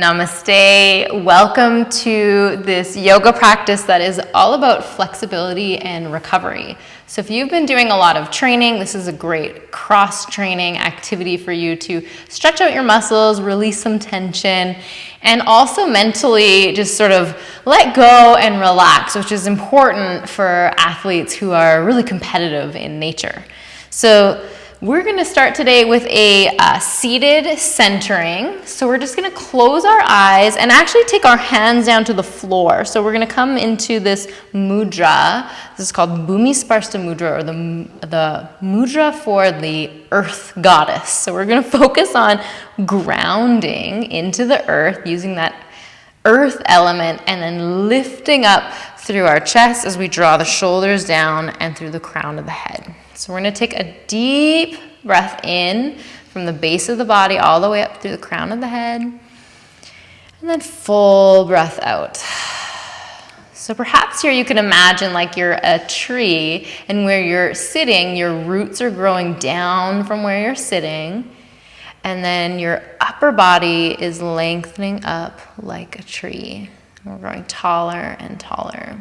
Namaste. Welcome to this yoga practice that is all about flexibility and recovery. So if you've been doing a lot of training, this is a great cross-training activity for you to stretch out your muscles, release some tension, and also mentally just sort of let go and relax, which is important for athletes who are really competitive in nature. So we're going to start today with a seated centering. So we're just going to close our eyes and actually take our hands down to the floor. So we're going to come into this mudra. This is called Bhumi Sparsta Mudra, or the mudra for the earth goddess. So we're going to focus on grounding into the earth using that earth element and then lifting up through our chest as we draw the shoulders down and through the crown of the head. So we're going to take a deep breath in from the base of the body all the way up through the crown of the head, and then full breath out. So perhaps here you can imagine like you're a tree, and where you're sitting, your roots are growing down from where you're sitting, and then your upper body is lengthening up like a tree. We're growing taller and taller.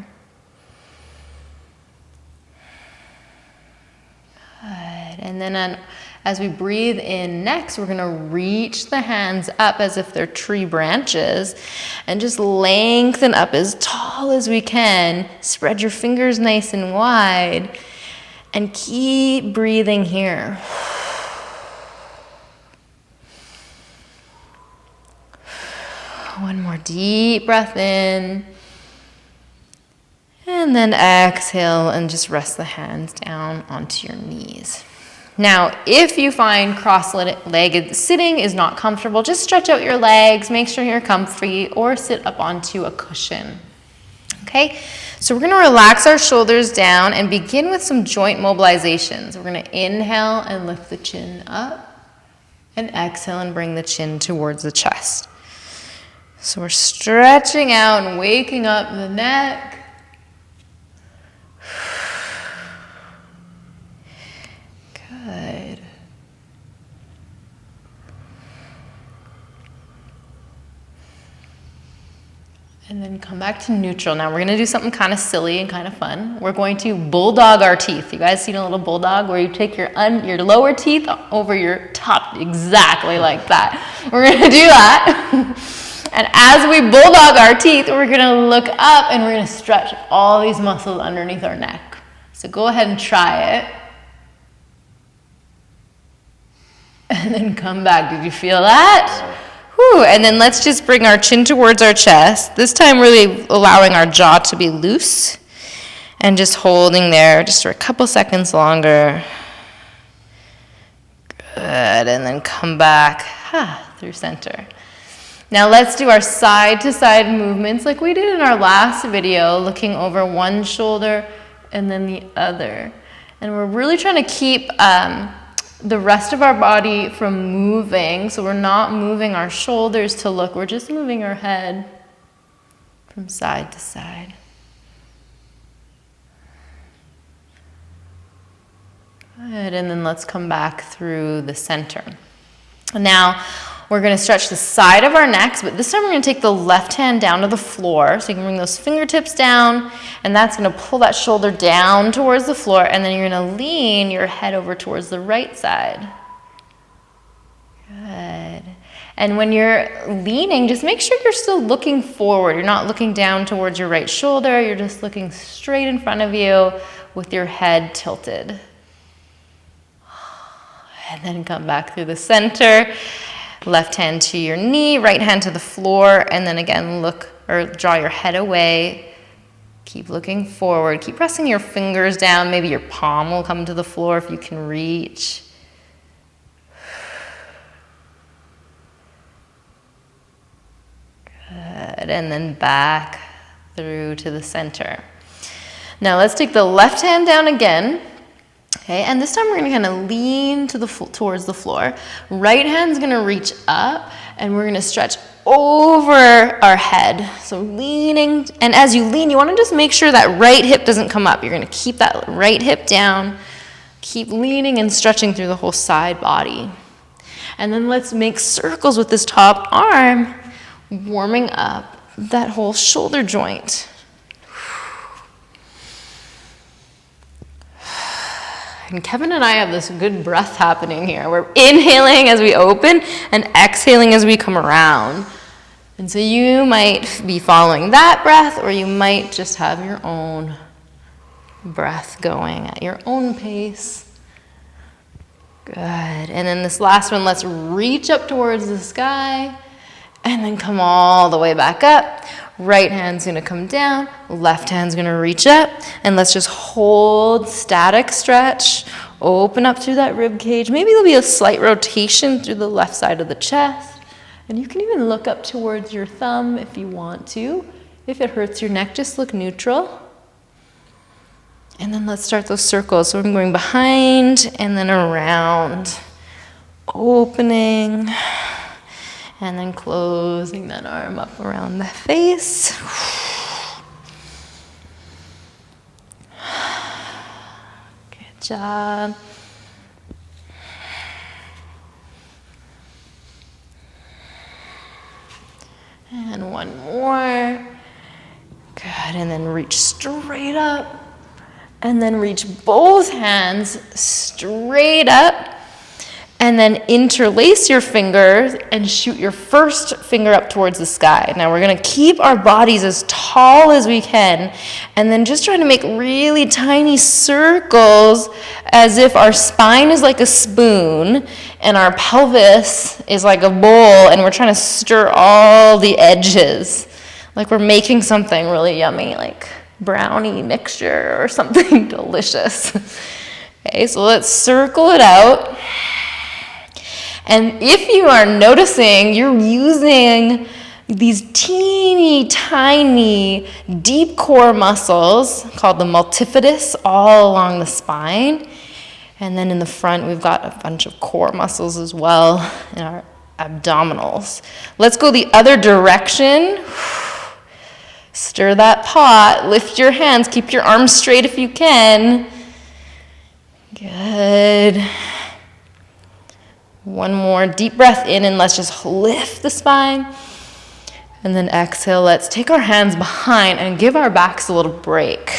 Good. And then as we breathe in next, we're going to reach the hands up as if they're tree branches and just lengthen up as tall as we can. Spread your fingers nice and wide and keep breathing here. One more deep breath in. And then exhale and just rest the hands down onto your knees. Now, if you find cross-legged sitting is not comfortable, just stretch out your legs, make sure you're comfy, or sit up onto a cushion. Okay, so we're going to relax our shoulders down and begin with some joint mobilizations. We're going to inhale and lift the chin up, and exhale and bring the chin towards the chest. So we're stretching out and waking up the neck. Good. And then come back to neutral. Now we're going to do something kind of silly and kind of fun. We're going to bulldog our teeth. You guys seen a little bulldog where you take your lower teeth over your top, exactly like that. We're going to do that. And as we bulldog our teeth, we're going to look up and we're going to stretch all these muscles underneath our neck. So go ahead and try it. And then come back. Did you feel that? Whew. And then let's just bring our chin towards our chest. This time really allowing our jaw to be loose. And just holding there just for a couple seconds longer. Good. And then come back through center. Now let's do our side-to-side movements like we did in our last video, looking over one shoulder and then the other. And we're really trying to keep the rest of our body from moving. So we're not moving our shoulders to look, we're just moving our head from side to side. Good, and then let's come back through the center. Now, we're going to stretch the side of our necks, but this time we're going to take the left hand down to the floor. So you can bring those fingertips down, and that's going to pull that shoulder down towards the floor, and then you're going to lean your head over towards the right side. Good. And when you're leaning, just make sure you're still looking forward. You're not looking down towards your right shoulder. You're just looking straight in front of you with your head tilted. And then come back through the center. Left hand to your knee, right hand to the floor, and then again look or draw your head away. Keep looking forward. Keep pressing your fingers down. Maybe your palm will come to the floor if you can reach. Good. And then back through to the center. Now let's take the left hand down again. Okay, and this time we're going to kind of lean to towards the floor. Right hand's going to reach up, and we're going to stretch over our head. So leaning, and as you lean, you want to just make sure that right hip doesn't come up. You're going to keep that right hip down. Keep leaning and stretching through the whole side body. And then let's make circles with this top arm warming up that whole shoulder joint. And Kevin and I have this good breath happening here. We're inhaling as we open and exhaling as we come around. And so you might be following that breath, or you might just have your own breath going at your own pace. Good. And then this last one, let's reach up towards the sky and then come all the way back up. Right hand's gonna come down, left hand's gonna reach up, and let's just hold static stretch. Open up through that rib cage. Maybe there'll be a slight rotation through the left side of the chest. And you can even look up towards your thumb if you want to. If it hurts your neck, just look neutral. And then let's start those circles. So I'm going behind and then around. Opening. And then closing that arm up around the face. Good job. And one more. Good, and then reach straight up. And then reach both hands straight up. And then interlace your fingers and shoot your first finger up towards the sky. Now we're gonna keep our bodies as tall as we can, and then just try to make really tiny circles as if our spine is like a spoon and our pelvis is like a bowl, and we're trying to stir all the edges. Like we're making something really yummy, like brownie mixture or something delicious. Okay, so let's circle it out. And if you are noticing you're using these teeny tiny deep core muscles called the multifidus all along the spine, and then in the front we've got a bunch of core muscles as well in our abdominals. Let's go the other direction. Stir that pot, lift your hands, keep your arms straight if you can. Good. One more deep breath in, and let's just lift the spine. And then exhale, let's take our hands behind and give our backs a little break.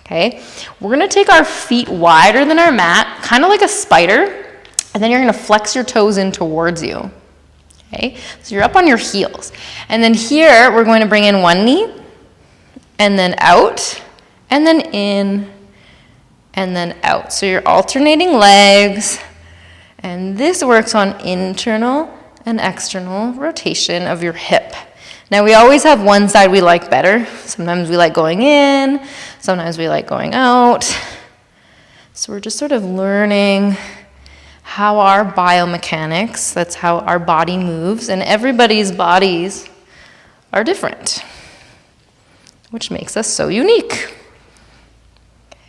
Okay? We're gonna take our feet wider than our mat, kind of like a spider, and then you're gonna flex your toes in towards you. Okay? So you're up on your heels. And then here, we're going to bring in one knee, and then out, and then in, and then out. So you're alternating legs. And this works on internal and external rotation of your hip. Now we always have one side we like better. Sometimes we like going in, sometimes we like going out. So we're just sort of learning how our biomechanics, that's how our body moves, and everybody's bodies are different, which makes us so unique.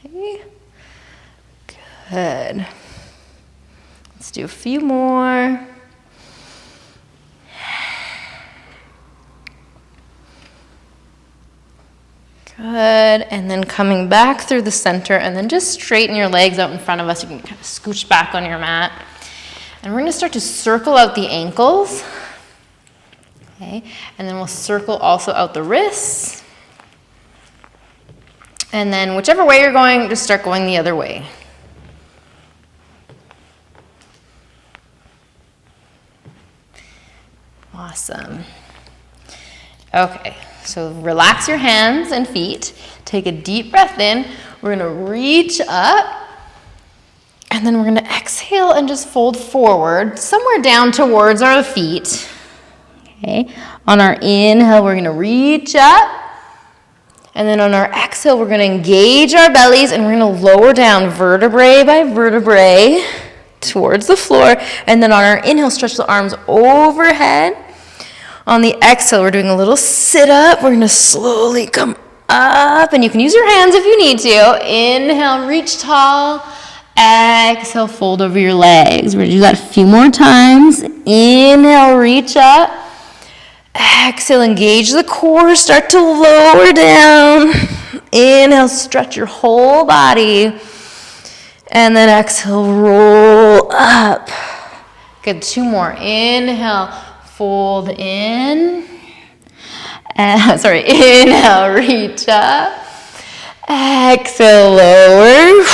Okay, good. Let's do a few more. Good, and then coming back through the center, and then just straighten your legs out in front of us. You can kind of scooch back on your mat. And we're gonna start to circle out the ankles. Okay, and then we'll circle also out the wrists. And then whichever way you're going, just start going the other way. Awesome. Okay, so relax your hands and feet. Take a deep breath in. We're gonna reach up, and then we're gonna exhale and just fold forward, somewhere down towards our feet. Okay, on our inhale, we're gonna reach up, and then on our exhale, we're gonna engage our bellies, and we're gonna lower down vertebrae by vertebrae towards the floor, and then on our inhale, stretch the arms overhead. On the exhale, we're doing a little sit-up. We're gonna slowly come up, and you can use your hands if you need to. Inhale, reach tall. Exhale, fold over your legs. We're gonna do that a few more times. Inhale, reach up. Exhale, engage the core, start to lower down. Inhale, stretch your whole body. And then exhale, roll up. Good, two more. Inhale, fold in. Inhale, reach up. Exhale, lower.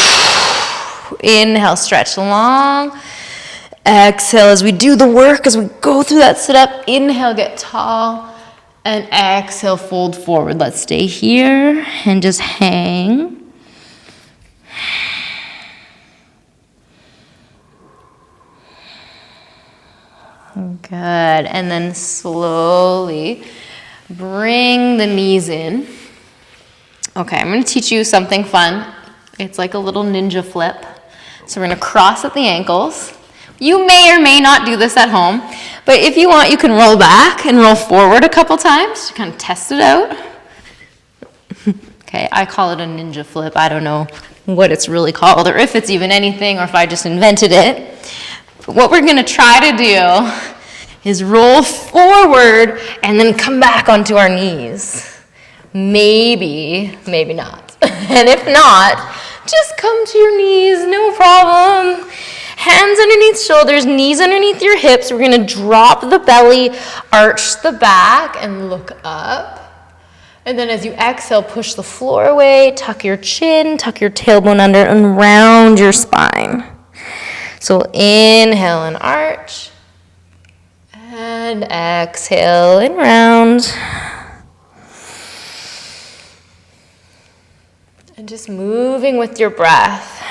Inhale, stretch long. Exhale as we do the work, as we go through that sit-up. Inhale, get tall. And exhale, fold forward. Let's stay here and just hang. Good. And then slowly bring the knees in. Okay, I'm going to teach you something fun. It's like a little ninja flip. So we're going to cross at the ankles. You may or may not do this at home, but if you want, you can roll back and roll forward a couple times to kind of test it out. Okay, I call it a ninja flip. I don't know what it's really called, or if it's even anything, or if I just invented it. But what we're going to try to do is roll forward and then come back onto our knees. Maybe, maybe not. And if not, just come to your knees, no problem. Hands underneath shoulders, knees underneath your hips. We're going to drop the belly, arch the back, and look up. And then as you exhale, push the floor away, tuck your chin, tuck your tailbone under, and round your spine. So inhale and arch. And exhale and round. And just moving with your breath.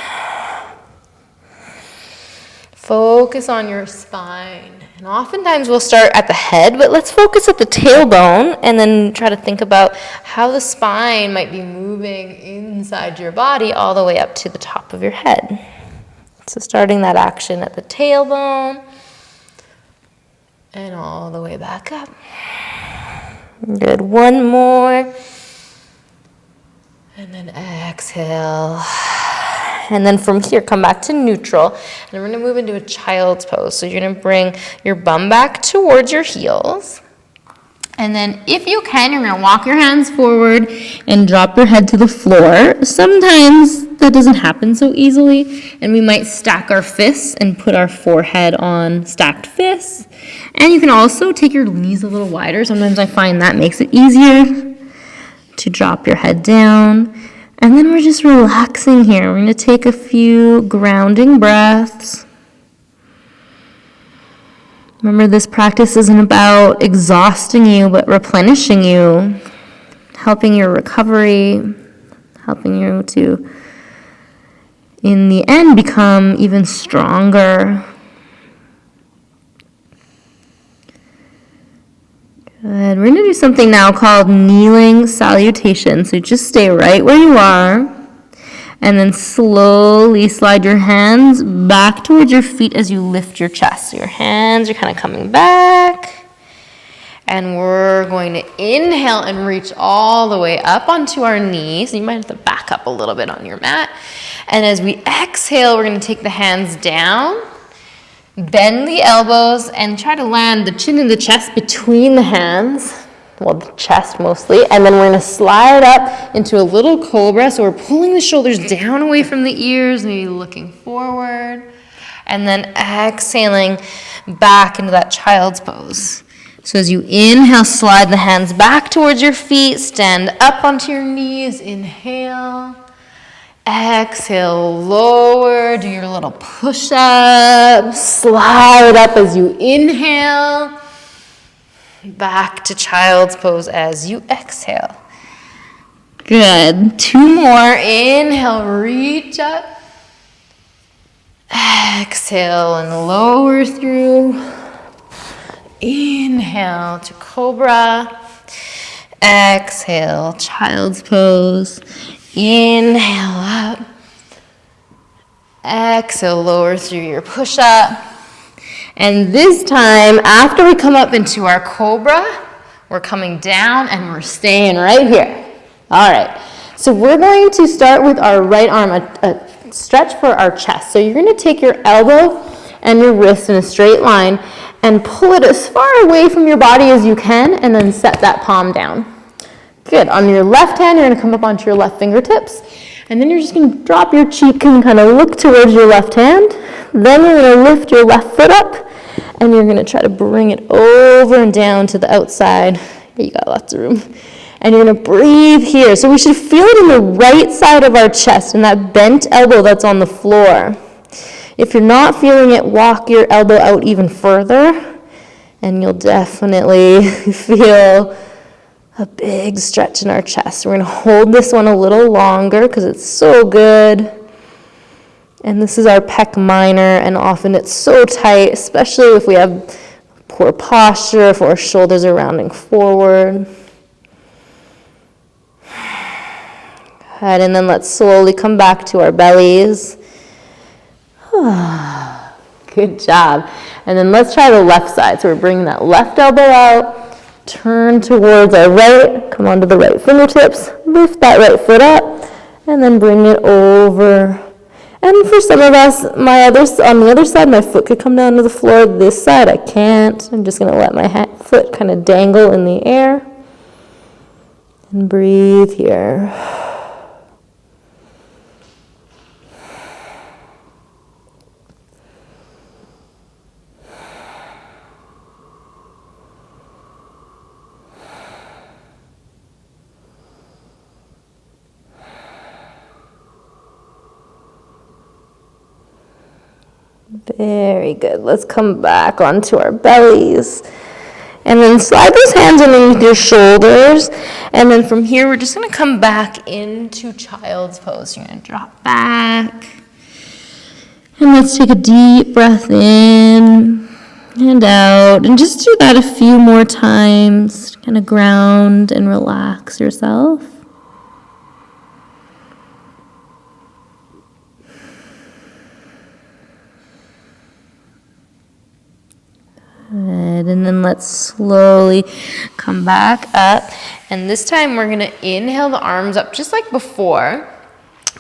Focus on your spine. And oftentimes we'll start at the head, but let's focus at the tailbone and then try to think about how the spine might be moving inside your body all the way up to the top of your head. So starting that action at the tailbone and all the way back up. Good. One more. And then exhale. And then from here, come back to neutral. And we're going to move into a child's pose. So you're going to bring your bum back towards your heels. And then if you can, you're going to walk your hands forward and drop your head to the floor. Sometimes that doesn't happen so easily. And we might stack our fists and put our forehead on stacked fists. And you can also take your knees a little wider. Sometimes I find that makes it easier to drop your head down. And then we're just relaxing here. We're going to take a few grounding breaths. Remember, this practice isn't about exhausting you, but replenishing you, helping your recovery, helping you to, in the end, become even stronger. Good. We're going to do something now called kneeling salutation. So just stay right where you are. And then slowly slide your hands back towards your feet as you lift your chest. So your hands are kind of coming back. And we're going to inhale and reach all the way up onto our knees. You might have to back up a little bit on your mat. And as we exhale, we're going to take the hands down. Bend the elbows and try to land the chin and the chest between the hands. Well, the chest mostly. And then we're going to slide up into a little cobra. So we're pulling the shoulders down away from the ears, maybe looking forward. And then exhaling back into that child's pose. So as you inhale, slide the hands back towards your feet. Stand up onto your knees. Inhale. Exhale, lower, do your little push-up, slide up as you inhale, back to child's pose as you exhale. Good. Two more. Inhale, reach up. Exhale and lower through. Inhale to cobra. Exhale, child's pose. Inhale up. Exhale, lower through your push-up. And this time, after we come up into our cobra, we're coming down and we're staying right here. All right. So we're going to start with our right arm, a stretch for our chest. So you're going to take your elbow and your wrist in a straight line and pull it as far away from your body as you can, and then set that palm down. Good. On your left hand, you're going to come up onto your left fingertips. And then you're just going to drop your cheek and kind of look towards your left hand. Then you're going to lift your left foot up. And you're going to try to bring it over and down to the outside You got lots of room. And you're gonna breathe here. So we should feel it in the right side of our chest, and that bent elbow that's on the floor. If you're not feeling it, walk your elbow out even further, and you'll definitely feel a big stretch in our chest. We're gonna hold this one a little longer because it's so good. And this is our pec minor, and often it's so tight, especially if we have poor posture, if our shoulders are rounding forward. Good, and then let's slowly come back to our bellies. Good job. And then let's try the left side. So we're bringing that left elbow out, turn towards our right, come onto the right fingertips, lift that right foot up, and then bring it over. And for some of us, on the other side, my foot could come down to the floor. This side, I can't. I'm just going to let my foot kind of dangle in the air. And breathe here. Very good. Let's come back onto our bellies. And then slide those hands underneath your shoulders. And then from here, we're just going to come back into child's pose. You're going to drop back. And let's take a deep breath in and out. And just do that a few more times. Kind of ground and relax yourself. Good. And then let's slowly come back up. And this time we're going to inhale the arms up just like before,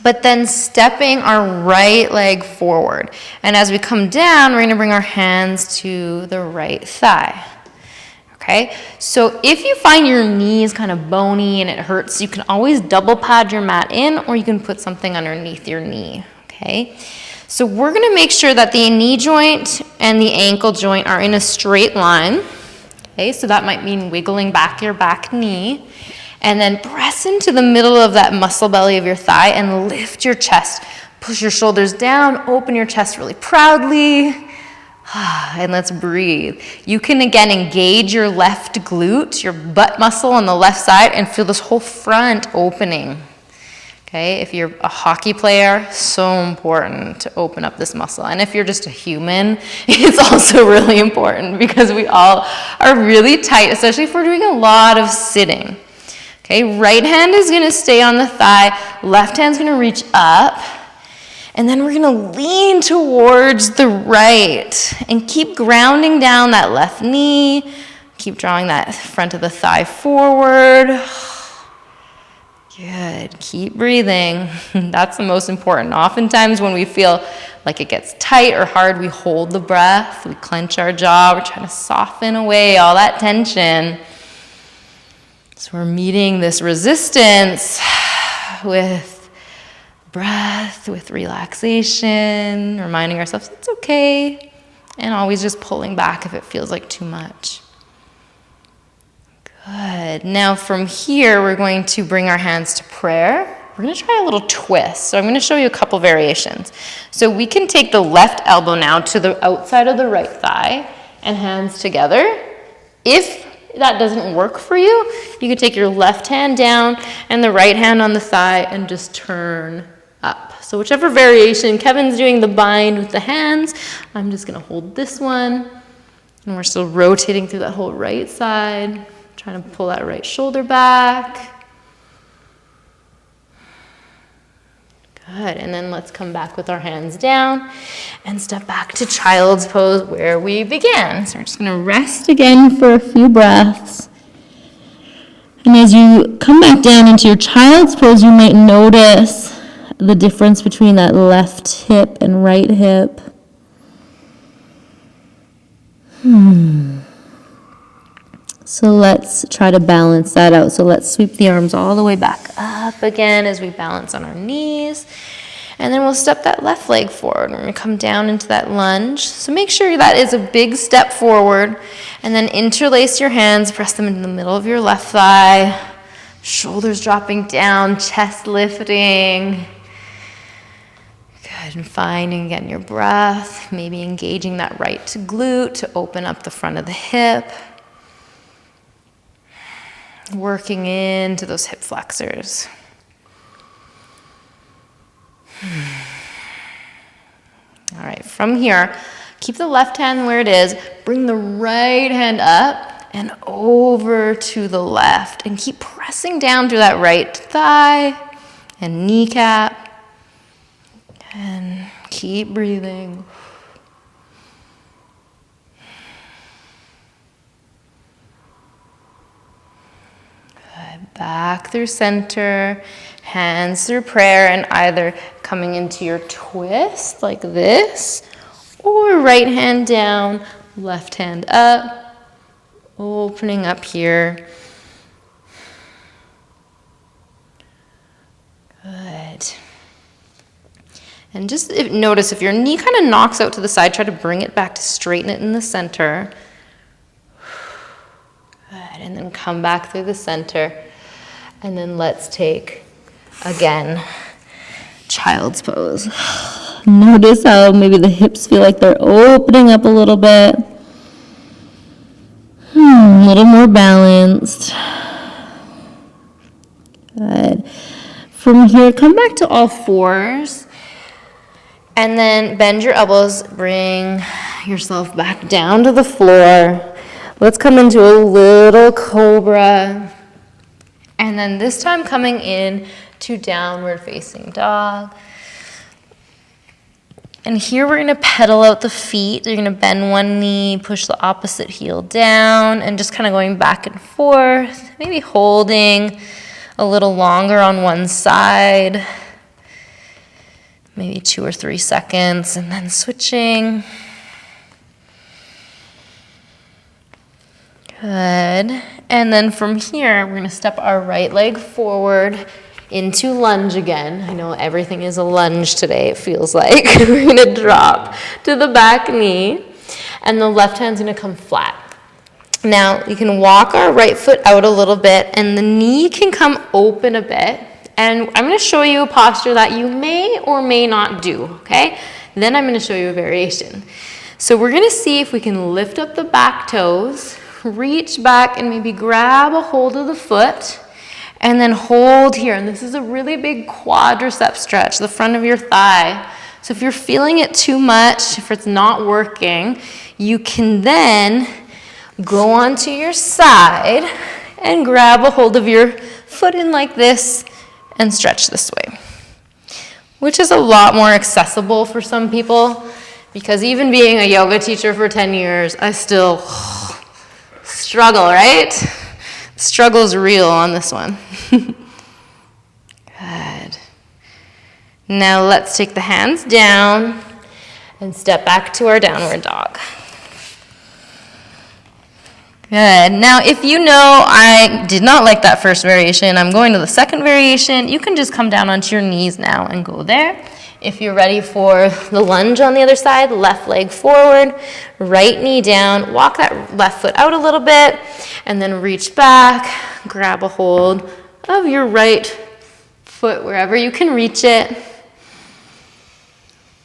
but then stepping our right leg forward. And as we come down, we're going to bring our hands to the right thigh. Okay, so if you find your knees kind of bony and it hurts, you can always double pad your mat in, or you can put something underneath your knee. Okay. So we're going to make sure that the knee joint and the ankle joint are in a straight line. Okay, so that might mean wiggling back your back knee. And then press into the middle of that muscle belly of your thigh and lift your chest. Push your shoulders down, open your chest really proudly. And let's breathe. You can again engage your left glute, your butt muscle on the left side, and feel this whole front opening. Okay, if you're a hockey player, so important to open up this muscle. And if you're just a human, it's also really important because we all are really tight, especially if we're doing a lot of sitting. Okay, right hand is going to stay on the thigh, left hand's going to reach up, and then we're going to lean towards the right and keep grounding down that left knee. Keep drawing that front of the thigh forward. Good. Keep breathing. That's the most important. Oftentimes when we feel like it gets tight or hard, we hold the breath, we clench our jaw, we're trying to soften away all that tension. So we're meeting this resistance with breath, with relaxation, reminding ourselves it's okay, and always just pulling back if it feels like too much. Good. Now from here, we're going to bring our hands to prayer. We're going to try a little twist. So I'm going to show you a couple variations. So we can take the left elbow now to the outside of the right thigh and hands together. If that doesn't work for you, you can take your left hand down and the right hand on the thigh and just turn up. So whichever variation, Kevin's doing the bind with the hands. I'm just going to hold this one. And we're still rotating through that whole right side. Trying to pull that right shoulder back. Good, and then let's come back with our hands down and step back to child's pose where we began. So we're just gonna rest again for a few breaths. And as you come back down into your child's pose, you might notice the difference between that left hip and right hip. So let's try to balance that out. So let's sweep the arms all the way back up again as we balance on our knees. And then we'll step that left leg forward. We're gonna come down into that lunge. So make sure that is a big step forward. And then interlace your hands, press them into the middle of your left thigh. Shoulders dropping down, chest lifting. Good, and finding again your breath. Maybe engaging that right glute to open up the front of the hip. Working into those hip flexors. All right, from here, keep the left hand where it is. Bring the right hand up and over to the left. And keep pressing down through that right thigh and kneecap. And keep breathing. Good. Back through center, hands through prayer, and either coming into your twist like this, or right hand down, left hand up, opening up here. Good. And just notice if your knee kind of knocks out to the side, try to bring it back to straighten it in the center. Good, and then come back through the center. And then let's take, again, child's pose. Notice how maybe the hips feel like they're opening up a little bit. A little more balanced. Good. From here, come back to all fours. And then bend your elbows, bring yourself back down to the floor. Let's come into a little cobra. And then this time coming in to downward facing dog. And here we're gonna pedal out the feet. You're gonna bend one knee, push the opposite heel down, and just kind of going back and forth, maybe holding a little longer on one side. Maybe 2 or 3 seconds, and then switching. Good. And then from here, we're gonna step our right leg forward into lunge again. I know everything is a lunge today, it feels like. We're gonna drop to the back knee, and the left hand's gonna come flat. Now, you can walk our right foot out a little bit, and the knee can come open a bit. And I'm going to show you a posture that you may or may not do, okay? Then I'm going to show you a variation. So we're going to see if we can lift up the back toes, reach back and maybe grab a hold of the foot, and then hold here. And this is a really big quadricep stretch, the front of your thigh. So if you're feeling it too much, if it's not working, you can then go onto your side and grab a hold of your foot in like this and stretch this way, which is a lot more accessible for some people, because even being a yoga teacher for 10 years, I still struggle, right? The struggle's real on this one. Good. Now let's take the hands down and step back to our downward dog. Good. Now, if you know I did not like that first variation, I'm going to the second variation. You can just come down onto your knees now and go there. If you're ready for the lunge on the other side, left leg forward, right knee down, walk that left foot out a little bit, and then reach back, grab a hold of your right foot wherever you can reach it.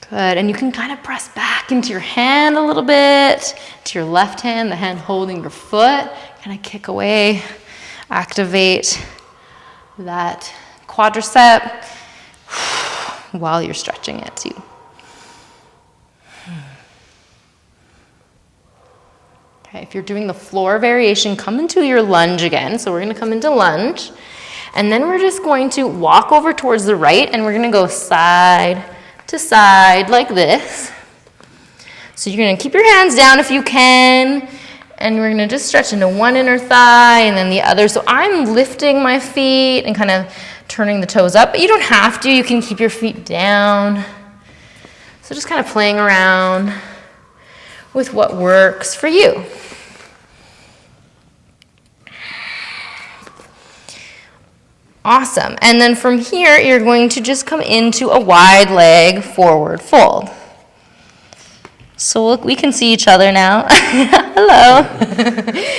Good, and you can kind of press back into your hand a little bit, to your left hand, the hand holding your foot, kind of kick away, activate that quadricep while you're stretching it too. Okay, if you're doing the floor variation, come into your lunge again. So we're gonna come into lunge, and then we're just going to walk over towards the right, and we're gonna go side to side like this. So you're gonna keep your hands down if you can, and we're gonna just stretch into one inner thigh and then the other. So I'm lifting my feet and kind of turning the toes up, but you don't have to. You can keep your feet down. So just kind of playing around with what works for you. Awesome. And then from here, you're going to just come into a wide leg forward fold. So look, we can see each other now. Hello.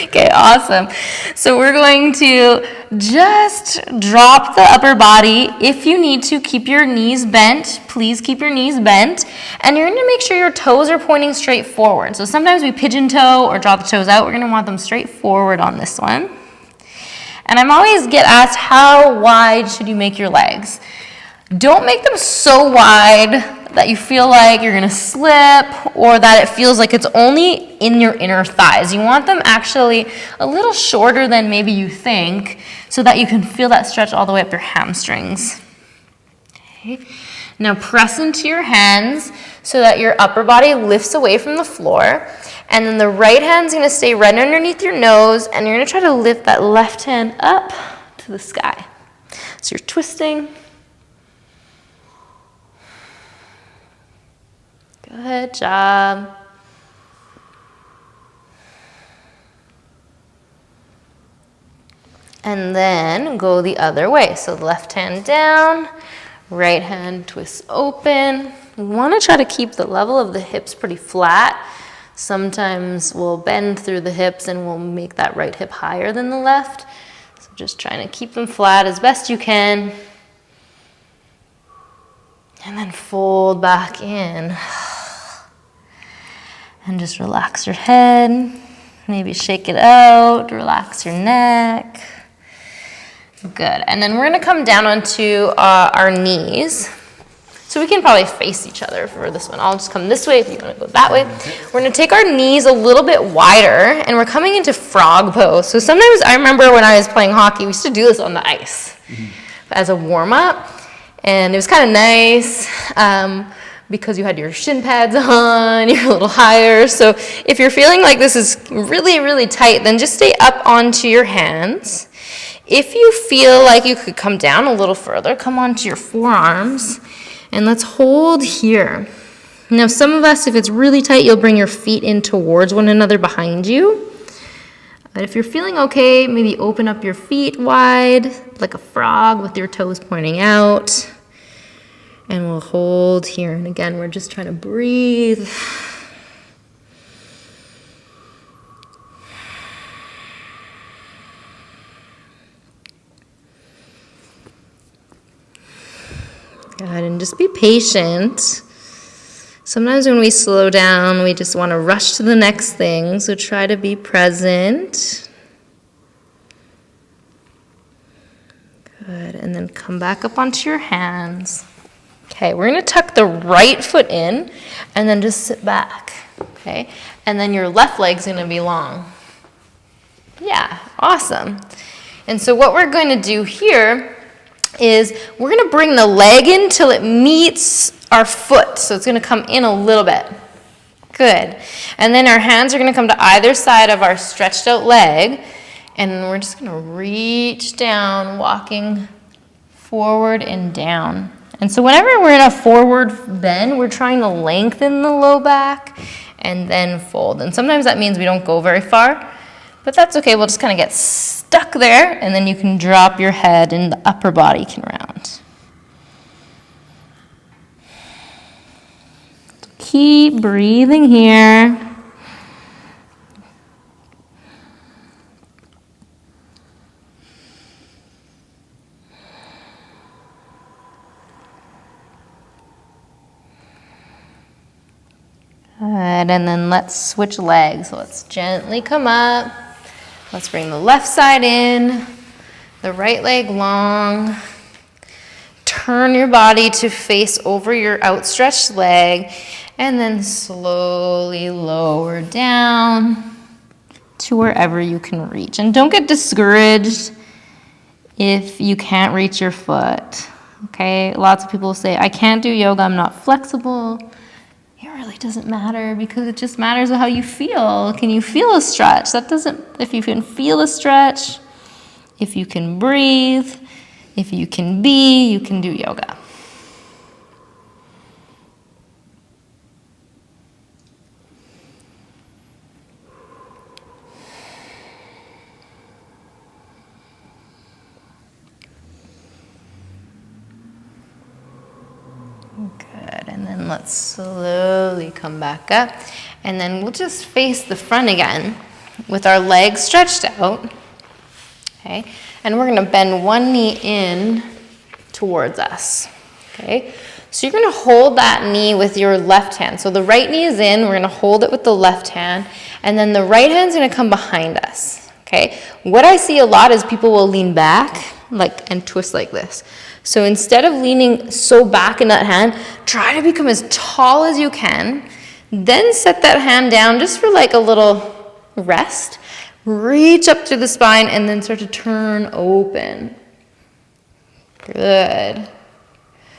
Okay, awesome. So we're going to just drop the upper body. If you need to, keep your knees bent. Please keep your knees bent. And you're going to make sure your toes are pointing straight forward. So sometimes we pigeon toe or draw the toes out. We're going to want them straight forward on this one. And I'm always get asked, how wide should you make your legs? Don't make them so wide that you feel like you're going to slip or that it feels like it's only in your inner thighs. You want them actually a little shorter than maybe you think so that you can feel that stretch all the way up your hamstrings. Okay. Now press into your hands so that your upper body lifts away from the floor. And then the right hand's going to stay right underneath your nose, and you're going to try to lift that left hand up to the sky. So you're twisting. Good job. And then go the other way. So left hand down, right hand twists open. You want to try to keep the level of the hips pretty flat. Sometimes we'll bend through the hips and we'll make that right hip higher than the left. So just trying to keep them flat as best you can. And then fold back in. And just relax your head. Maybe shake it out, relax your neck. Good. And then we're going to come down onto our knees. So we can probably face each other for this one. I'll just come this way if you want to go that way. We're going to take our knees a little bit wider, and we're coming into frog pose. So sometimes I remember when I was playing hockey, we used to do this on the ice as a warm-up. And it was kind of nice because you had your shin pads on, you're a little higher. So if you're feeling like this is really, really tight, then just stay up onto your hands. If you feel like you could come down a little further, come onto your forearms. And let's hold here. Now, some of us, if it's really tight, you'll bring your feet in towards one another behind you. But if you're feeling okay, maybe open up your feet wide, like a frog with your toes pointing out. And we'll hold here. And again, we're just trying to breathe. Good, and just be patient. Sometimes when we slow down, we just want to rush to the next thing, so try to be present. Good, and then come back up onto your hands. Okay, we're going to tuck the right foot in, and then just sit back, okay? And then your left leg's going to be long. Yeah, awesome. And so what we're going to do here is we're going to bring the leg in till it meets our foot. So it's going to come in a little bit. Good. And then our hands are going to come to either side of our stretched out leg. And we're just going to reach down, walking forward and down. And so whenever we're in a forward bend, we're trying to lengthen the low back and then fold. And sometimes that means we don't go very far. But that's okay, we'll just kind of get stuck there, and then you can drop your head and the upper body can round. Keep breathing here. Good, and then let's switch legs. So let's gently come up. Let's bring the left side in, the right leg long. Turn your body to face over your outstretched leg, and then slowly lower down to wherever you can reach. And don't get discouraged if you can't reach your foot, okay? Lots of people say, I can't do yoga, I'm not flexible. It really doesn't matter because it just matters how you feel. Can you feel a stretch? If you can feel a stretch, if you can breathe, if you can be, you can do yoga. let's slowly come back up. And then we'll just face the front again with our legs stretched out. Okay, and we're gonna bend one knee in towards us. Okay, so you're gonna hold that knee with your left hand. So the right knee is in, we're gonna hold it with the left hand, and then the right hand's gonna come behind us. Okay, what I see a lot is people will lean back and twist like this. So instead of leaning so back in that hand, try to become as tall as you can. Then set that hand down just for like a little rest. Reach up to the spine and then start to turn open. Good.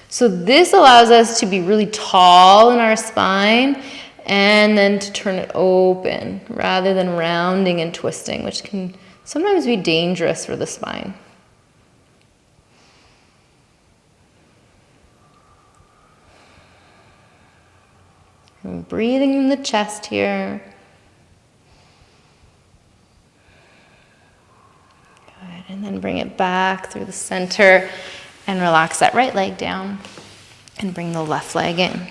So this allows us to be really tall in our spine and then to turn it open rather than rounding and twisting, which can sometimes be dangerous for the spine. And breathing in the chest here. Good. And then bring it back through the center and relax that right leg down and bring the left leg in.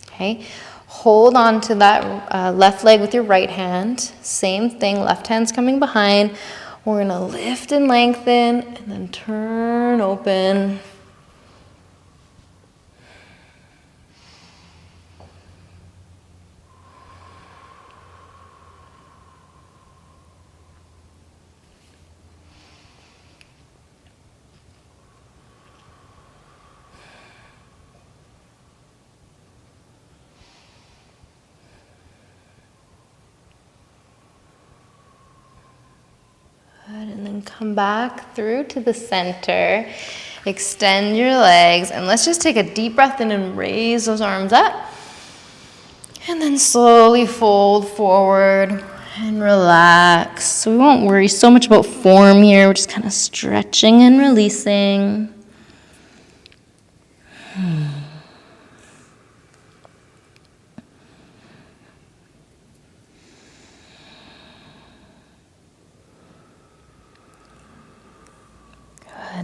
Okay. Hold on to that left leg with your right hand. Same thing, left hand's coming behind. We're gonna lift and lengthen and then turn open. And then come back through to the center. Extend your legs. And let's just take a deep breath in and raise those arms up. And then slowly fold forward and relax. So we won't worry so much about form here. We're just kind of stretching and releasing.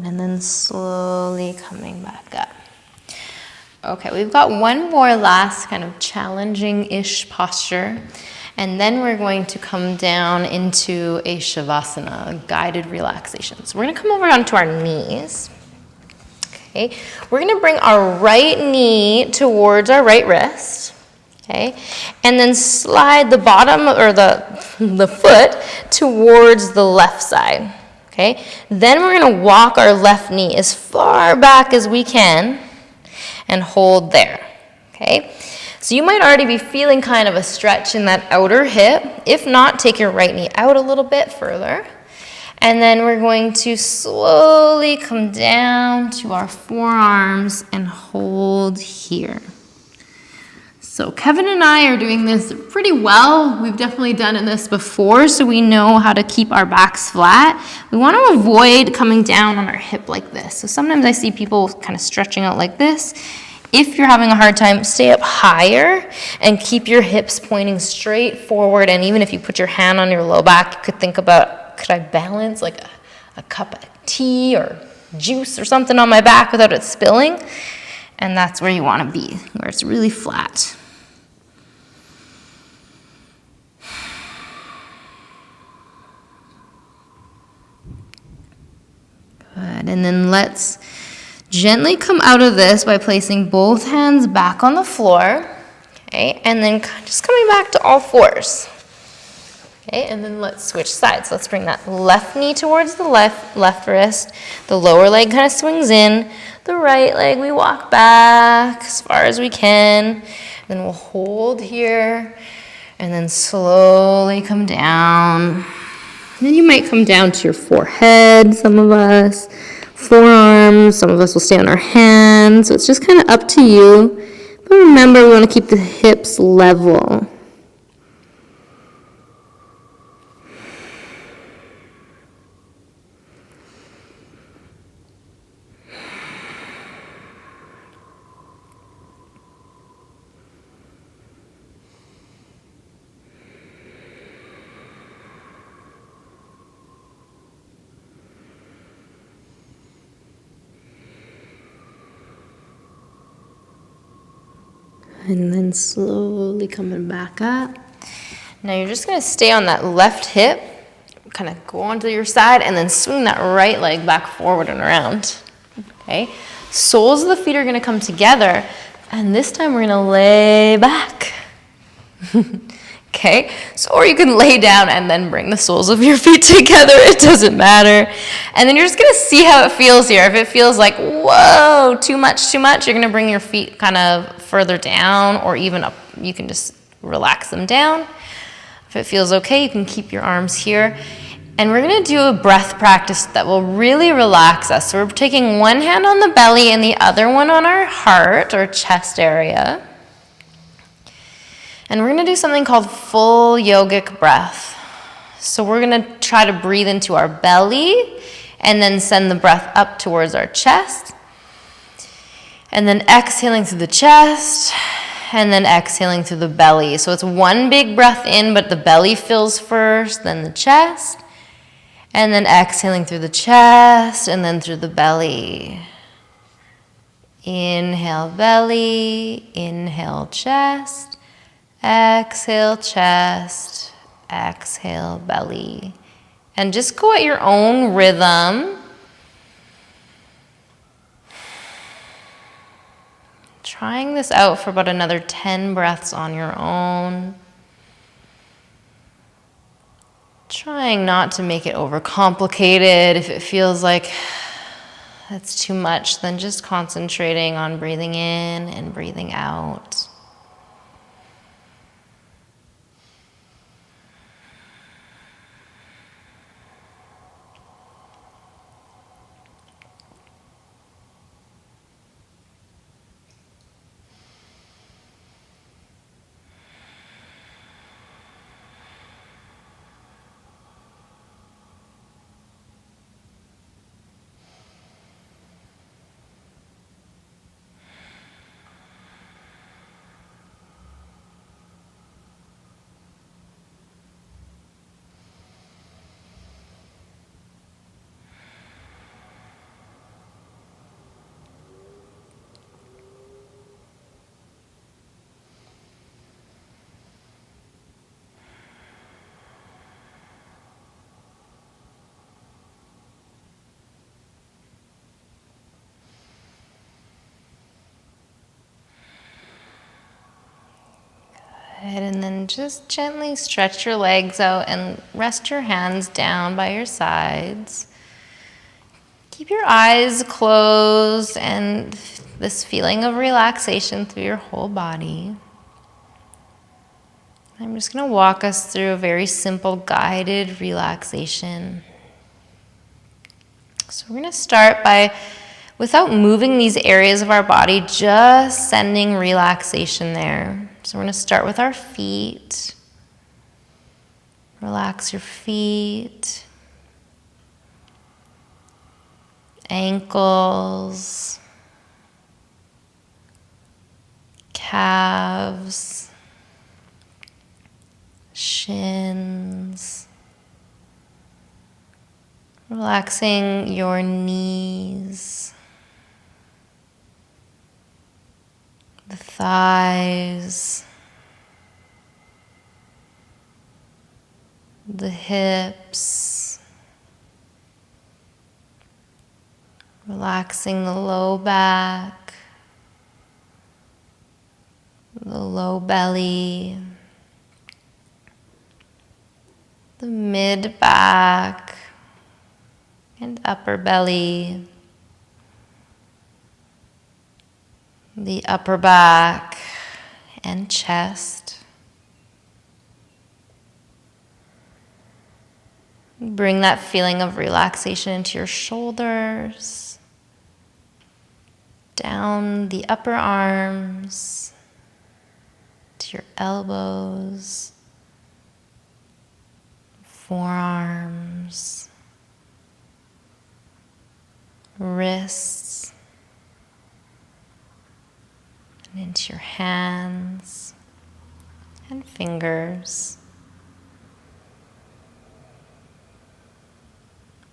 And then slowly coming back up. Okay, we've got one more last kind of challenging-ish posture, and then we're going to come down into a Shavasana, a guided relaxation. So we're gonna come over onto our knees. Okay, we're gonna bring our right knee towards our right wrist. Okay, and then slide the bottom or the foot towards the left side. Okay, then we're gonna walk our left knee as far back as we can and hold there. Okay, so you might already be feeling kind of a stretch in that outer hip. If not, take your right knee out a little bit further. And then we're going to slowly come down to our forearms and hold here. So Kevin and I are doing this pretty well. We've definitely done this before, so we know how to keep our backs flat. We want to avoid coming down on our hip like this. So sometimes I see people kind of stretching out like this. If you're having a hard time, stay up higher and keep your hips pointing straight forward. And even if you put your hand on your low back, you could think about, could I balance like a cup of tea or juice or something on my back without it spilling? And that's where you want to be, where it's really flat. Good, and then let's gently come out of this by placing both hands back on the floor, okay, and then just coming back to all fours. Okay, and then let's switch sides. Let's bring that left knee towards the left wrist. The lower leg kind of swings in. The right leg, we walk back as far as we can. Then we'll hold here, and then slowly come down. Then you might come down to your forehead, some of us, forearms, some of us will stay on our hands. So it's just kind of up to you. But remember, we want to keep the hips level. And then slowly coming back up. Now you're just gonna stay on that left hip, kind of go onto your side, and then swing that right leg back forward and around. Okay? Soles of the feet are gonna come together, and this time we're gonna lay back. Okay? So, or you can lay down and then bring the soles of your feet together. It doesn't matter. And then you're just gonna see how it feels here. If it feels like, whoa, too much, you're gonna bring your feet kind of further down or even up. You can just relax them down. If it feels okay, you can keep your arms here. And we're gonna do a breath practice that will really relax us. So we're taking one hand on the belly and the other one on our heart or chest area. And we're gonna do something called full yogic breath. So we're gonna try to breathe into our belly and then send the breath up towards our chest. And then exhaling through the chest and then exhaling through the belly. So it's one big breath in, but the belly fills first, then the chest. And then exhaling through the chest and then through the belly. Inhale belly, inhale chest. Exhale chest, exhale belly. And just go at your own rhythm. Trying this out for about another 10 breaths on your own. Trying not to make it overcomplicated. If it feels like that's too much, then just concentrating on breathing in and breathing out. And then just gently stretch your legs out and rest your hands down by your sides. Keep your eyes closed and this feeling of relaxation through your whole body. I'm just going to walk us through a very simple guided relaxation. So we're going to start by, without moving these areas of our body, just sending relaxation there. So we're going to start with our feet. Relax your feet, ankles, calves, shins. Relaxing your knees, the thighs, the hips, relaxing the low back, the low belly, the mid back and upper belly, the upper back and chest. Bring that feeling of relaxation into your shoulders, down the upper arms, to your elbows, forearms, wrists, and into your hands and fingers.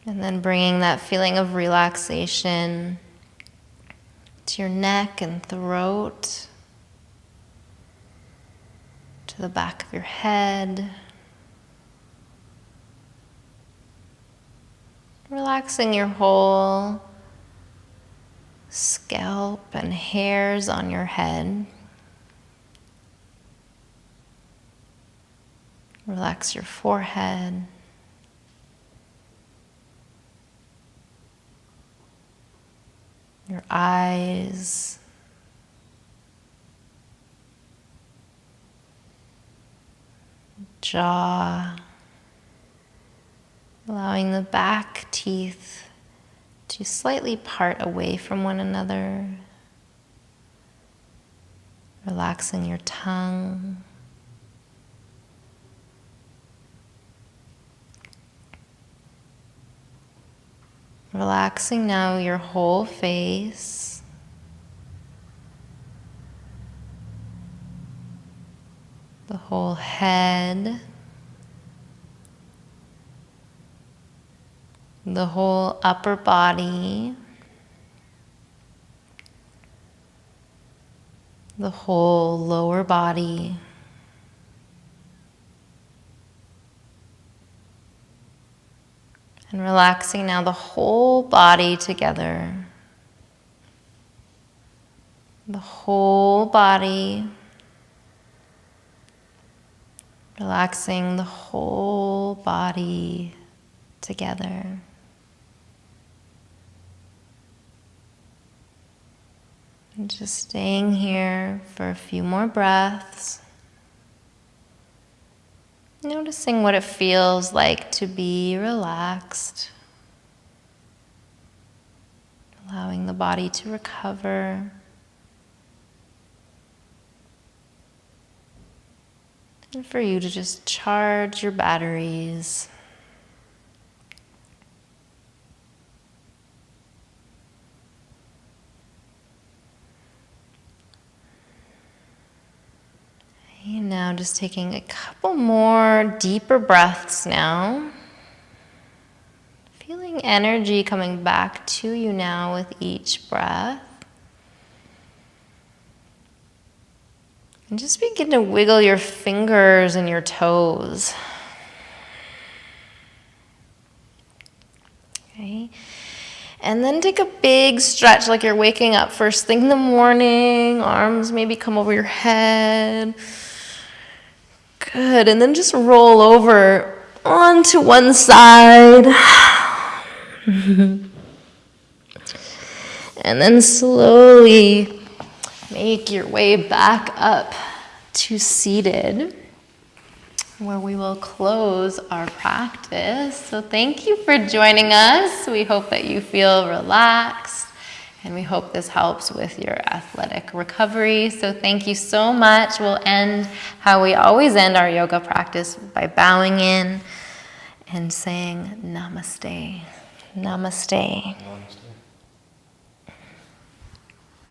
And then bringing that feeling of relaxation to your neck and throat, to the back of your head. Relaxing your whole scalp and hairs on your head. Relax your forehead. Your eyes. Jaw. Allowing the back teeth to slightly part away from one another. Relaxing your tongue. Relaxing now your whole face. The whole head. The whole upper body. The whole lower body. And relaxing now the whole body together. The whole body. Relaxing the whole body together. And just staying here for a few more breaths. Noticing what it feels like to be relaxed. Allowing the body to recover. And for you to just charge your batteries. And now just taking a couple more deeper breaths now. Feeling energy coming back to you now with each breath. And just begin to wiggle your fingers and your toes. Okay. And then take a big stretch like you're waking up first thing in the morning. Arms maybe come over your head. Good. And then just roll over onto one side. And then slowly make your way back up to seated, where we will close our practice. So thank you for joining us. We hope that you feel relaxed, and we hope this helps with your athletic recovery. So thank you so much. We'll end how we always end our yoga practice, by bowing in and saying namaste. Namaste. Namaste.